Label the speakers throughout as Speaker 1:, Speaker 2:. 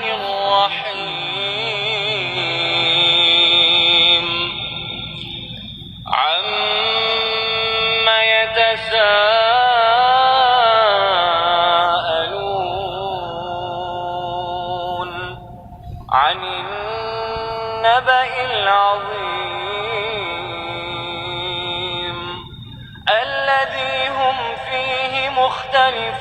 Speaker 1: الرحمن الرحيم عم يتساءلون عن النبأ العظيم الذي هم فيه مختلفون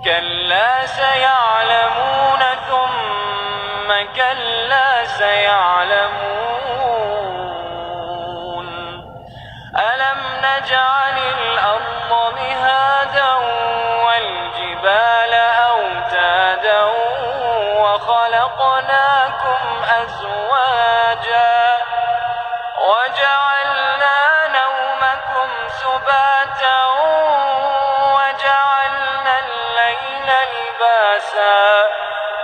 Speaker 1: كلا سيعلمون ثم كلا سيعلمون ألم نجعل الأرض مهادا والجبال أوتادا وخلقناكم أزواجا وجعلنا نومكم سباتا وجعلنا الليل لباسا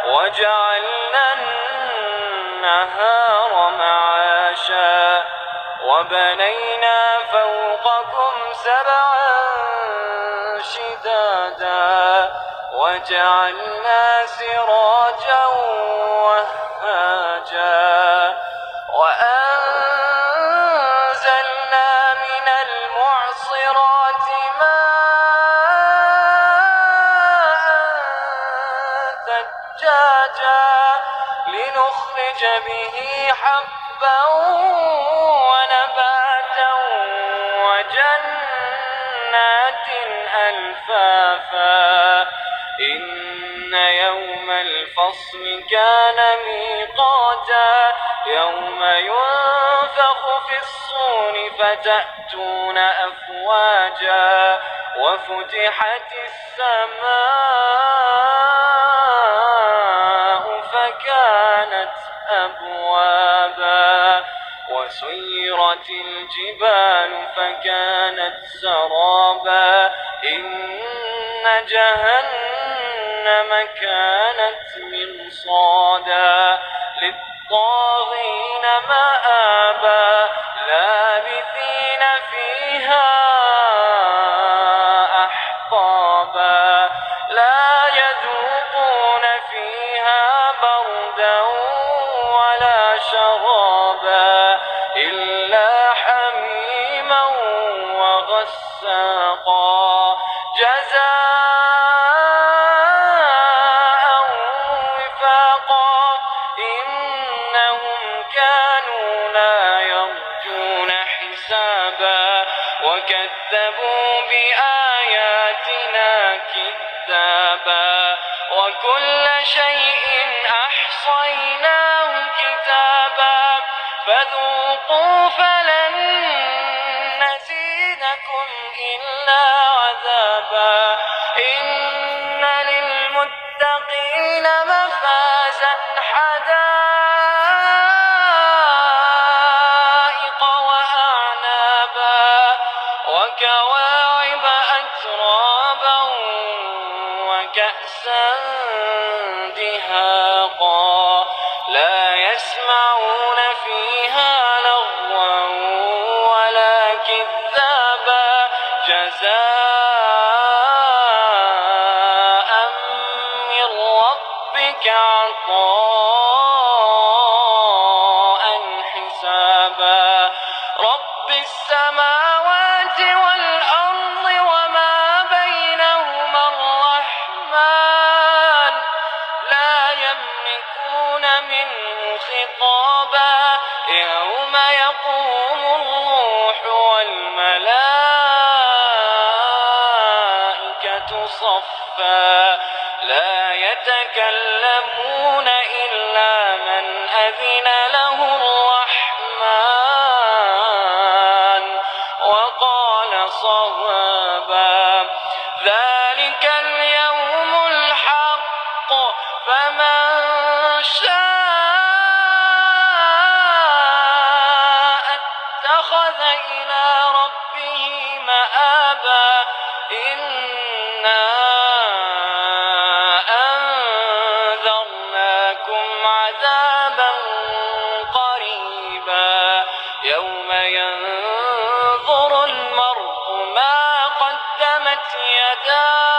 Speaker 1: وجعلنا النهار معاشا وبنينا فوقكم سبعا شدادا وجعلنا سراجا وهاجا وأنزلنا من المعصرات ماء ثجاجا لنخرج به حبا ونباتا وجنات ألفافا إن يوم الفصل كان ميقاتا يوم ينفخ في الصور فتأتون أفواجا وفتحت السماء فكانت أبوابا وسيرت الجبال فكانت سرابا إن جهنم كانت مرصادا للطاغين مآبا لابثين فيها أحقابا لا يذوقون فيها بردا ولا شرابا إلا حميما وغساقا جزاء وفاقا إنهم كانوا لا يرجون حسابا وكذبوا بآياتنا كذابا وكل شيء أحصيناه كتابا فذوقوا فلن نزيدكم إلا عذابا إن للمتقين مفازا حدائق وأعنابا وكواعب أترابا وكأسا دهاقا لا يسمعون فيها لغوا ولا كذابا جزاء من ربك عطاء حسابا رب السماوات والأرض وما بينهما الرحمن لا يملكون منه خطابا يوم يقوم الروح والملائكة صفا لا يتكلمون إلا من أذن له الرحمن وقال صوابا ذلك اليوم الحق فمن شاء اتخذ إلى ربه مآبا إنا أنذرناكم عذابا قريبا يوم ينظر المرء ما قدمت يداه